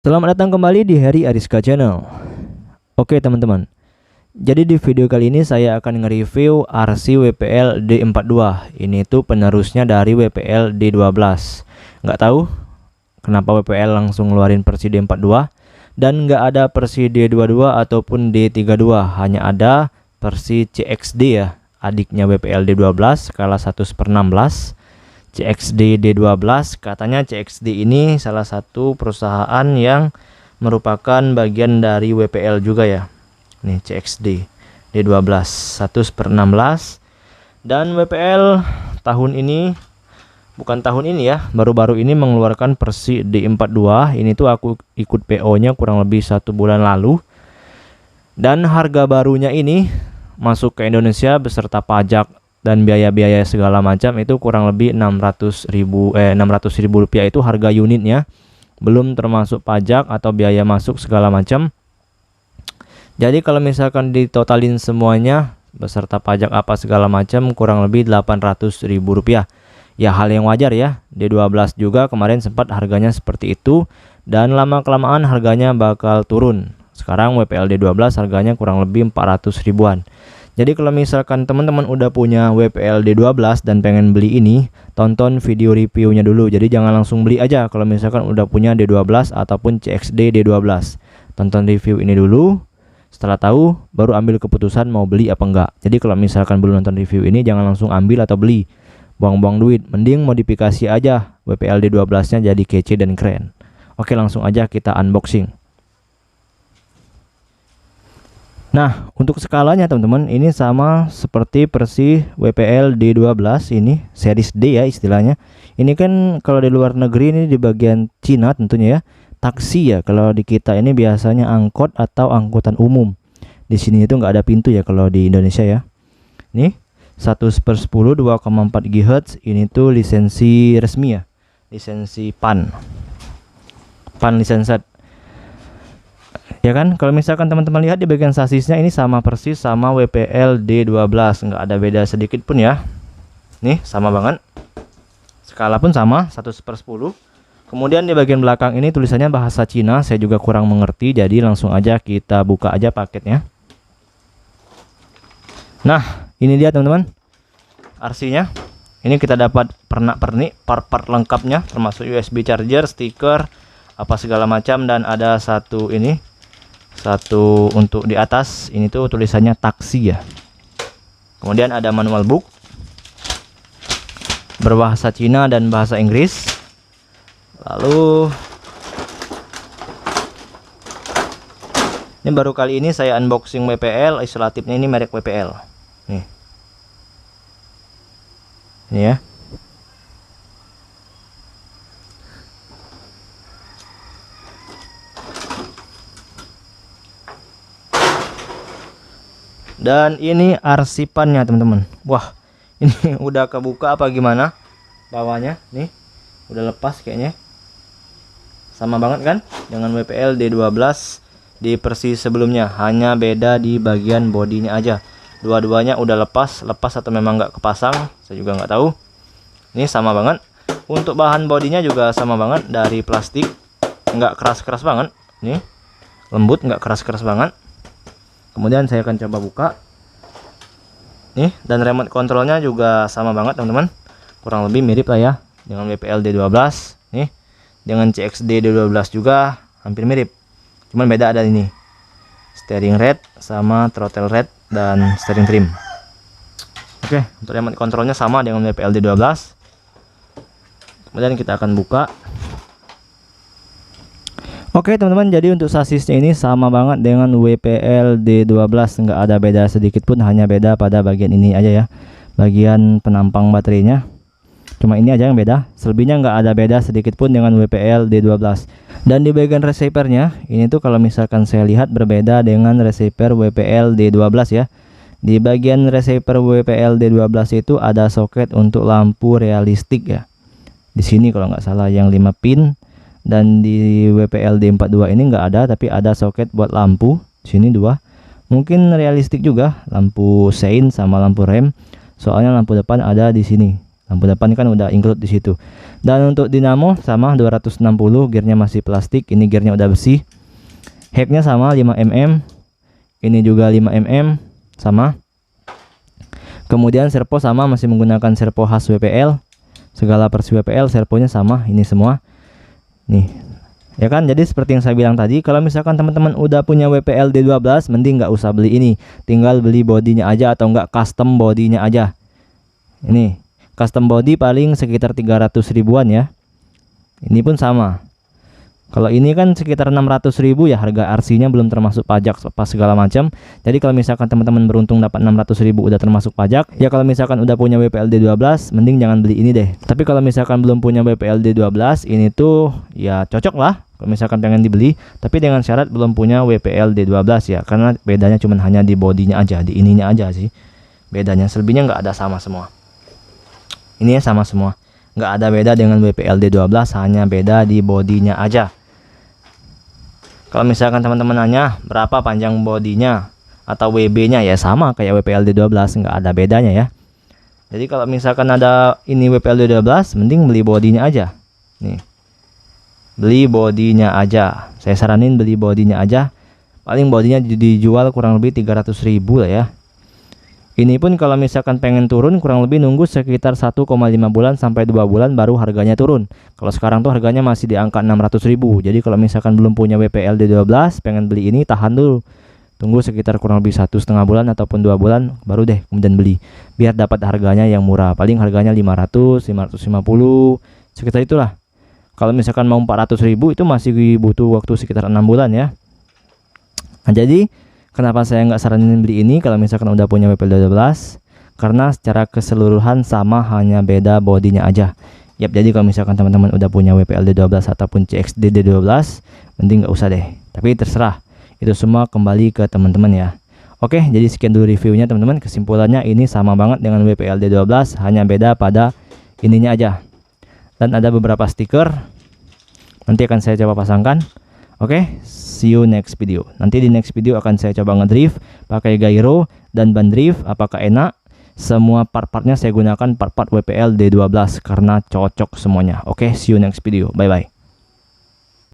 Selamat datang kembali di Heri Ariska Channel. Oke teman-teman, jadi di video kali ini saya akan nge-review RC WPL D42. Ini tuh penerusnya dari WPL D12. Nggak tahu kenapa WPL langsung ngeluarin versi D42 dan nggak ada versi D22 ataupun D32, hanya ada versi CXD ya, adiknya WPL D12 skala 1/16. CXD D12, katanya CXD ini salah satu perusahaan yang merupakan bagian dari WPL juga ya. Nih CXD D12 1/16. Dan WPL tahun ini, bukan tahun ini ya, baru-baru ini mengeluarkan versi D42. Ini tuh aku ikut PO nya kurang lebih 1 bulan lalu. Dan harga barunya ini masuk ke Indonesia beserta pajak dan biaya-biaya segala macam itu kurang lebih 600.000 rupiah, itu harga unitnya, belum termasuk pajak atau biaya masuk segala macam. Jadi kalau misalkan ditotalin semuanya beserta pajak apa segala macam kurang lebih 800.000 rupiah. Ya hal yang wajar ya, D12 juga kemarin sempat harganya seperti itu dan lama-kelamaan harganya bakal turun. Sekarang WPL D12 harganya kurang lebih 400 ribuan. Jadi kalau misalkan teman-teman udah punya WPL D12 dan pengen beli ini, tonton video reviewnya dulu. Jadi jangan langsung beli aja kalau misalkan udah punya D12 ataupun CXD D12. Tonton review ini dulu. Setelah tahu, baru ambil keputusan mau beli apa enggak. Jadi kalau misalkan belum nonton review ini, jangan langsung ambil atau beli. Buang-buang duit. Mending modifikasi aja WPL D12-nya jadi kece dan keren. Oke, langsung aja kita unboxing. Nah, untuk skalanya teman-teman, ini sama seperti versi WPL D12, ini series D ya istilahnya. Ini kan kalau di luar negeri ini di bagian Cina tentunya ya, taksi ya. Kalau di kita ini biasanya angkot atau angkutan umum. Di sini itu nggak ada pintu ya kalau di Indonesia ya. Ini 1/10 2,4 GHz, ini tuh lisensi resmi ya. Lisensi PAN. PAN lisensi. Ya kan, kalau misalkan teman-teman lihat di bagian sasisnya ini sama persis sama WPL D12, nggak ada beda sedikit pun ya. Nih sama banget, skala pun sama 1/10. Kemudian di bagian belakang ini tulisannya bahasa Cina, saya juga kurang mengerti, jadi langsung aja kita buka aja paketnya. Nah ini dia teman-teman RC-nya. Ini kita dapat pernak-pernik part-part lengkapnya, termasuk USB charger, stiker, apa segala macam, dan ada satu ini. Satu untuk di atas ini tuh tulisannya taksi ya. Kemudian ada manual book berbahasa Cina dan bahasa Inggris. Lalu ini baru kali ini saya unboxing WPL, isolatifnya ini merek WPL. Nih. Ini ya. Dan ini arsipannya teman-teman. Wah, ini udah kebuka apa gimana bawahnya? Nih, udah lepas kayaknya. Sama banget kan dengan WPL D12 di versi sebelumnya, hanya beda di bagian bodinya aja. Dua-duanya udah lepas atau memang nggak kepasang, saya juga nggak tahu. Ini sama banget. Untuk bahan bodinya juga sama banget, dari plastik, nggak keras-keras banget. Nih, lembut, nggak keras-keras banget. Kemudian saya akan coba buka nih, dan remote kontrolnya juga sama banget teman-teman, kurang lebih mirip lah ya dengan WPL D12 nih, dengan CXD D12 juga hampir mirip, cuman beda ada ini steering red sama throttle red dan steering trim. Oke, untuk remote kontrolnya sama dengan WPL D12. Kemudian kita akan buka. Oke teman-teman, jadi untuk sasisnya ini sama banget dengan WPL D12, nggak ada beda sedikit pun, hanya beda pada bagian ini aja ya, bagian penampang baterainya. Cuma ini aja yang beda, selebihnya nggak ada beda sedikit pun dengan WPL D12. Dan di bagian receivernya ini tuh kalau misalkan saya lihat berbeda dengan receiver WPL D12 ya. Di bagian receiver WPL D12 itu ada soket untuk lampu realistik ya. Di sini kalau nggak salah yang 5 pin. Dan di WPL D42 ini nggak ada, tapi ada soket buat lampu. Sini 2. Mungkin realistik juga, lampu sein sama lampu rem. Soalnya lampu depan ada di sini. Lampu depan kan udah include di situ. Dan untuk dinamo sama 260, gearnya masih plastik, ini gearnya udah besi. Hecknya sama 5 mm, ini juga 5 mm sama. Kemudian servo sama, masih menggunakan servo khas WPL. Segala versi WPL servonya sama, ini semua. Nih, ya kan? Jadi seperti yang saya bilang tadi, kalau misalkan teman-teman udah punya WPL D12, mending nggak usah beli ini, tinggal beli bodinya aja atau enggak custom bodinya aja. Ini custom body paling sekitar 300 ribuan ya. Ini pun sama. Kalau ini kan sekitar 600.000 ya, harga RC-nya belum termasuk pajak apa segala macam. Jadi kalau misalkan teman-teman beruntung dapat 600.000 udah termasuk pajak, ya kalau misalkan udah punya WPL D12 mending jangan beli ini deh. Tapi kalau misalkan belum punya WPL D12, ini tuh ya cocok lah kalau misalkan pengen dibeli, tapi dengan syarat belum punya WPL D12 ya, karena bedanya cuman hanya di bodinya aja, di ininya aja sih bedanya. Selebihnya nggak ada, sama semua. Ini ya sama semua, nggak ada beda dengan WPL D12, hanya beda di bodinya aja. Kalau misalkan teman-teman nanya berapa panjang bodinya atau WB-nya, ya sama kayak WPL D12, nggak ada bedanya ya. Jadi kalau misalkan ada ini WPL D12, mending beli bodinya aja. Nih, beli bodinya aja. Saya saranin beli bodinya aja. Paling bodinya dijual kurang lebih 300.000 lah ya. Ini pun kalau misalkan pengen turun kurang lebih nunggu sekitar 1,5 bulan sampai 2 bulan baru harganya turun. Kalau sekarang tuh harganya masih di angka 600.000. Jadi kalau misalkan belum punya WPL D12 pengen beli ini, tahan dulu. Tunggu sekitar kurang lebih 1,5 bulan ataupun 2 bulan baru deh kemudian beli. Biar dapat harganya yang murah. Paling harganya 500, 550, sekitar itulah. Kalau misalkan mau 400.000 itu masih butuh waktu sekitar 6 bulan ya. Nah, jadi kenapa saya nggak saranin beli ini kalau misalkan udah punya WPL D12? Karena secara keseluruhan sama, hanya beda bodinya aja. Yap, jadi kalau misalkan teman-teman udah punya WPL D12 ataupun CXD D12, mending nggak usah deh. Tapi terserah, itu semua kembali ke teman-teman ya. Oke, jadi sekian dulu reviewnya teman-teman. Kesimpulannya ini sama banget dengan WPL D12, hanya beda pada ininya aja. Dan ada beberapa stiker, nanti akan saya coba pasangkan. Oke, see you next video. Nanti di next video akan saya coba ngedrift pakai gyro dan ban drift, apakah enak. Semua part-partnya saya gunakan part-part WPL D12 karena cocok semuanya. Oke, see you next video. Bye bye.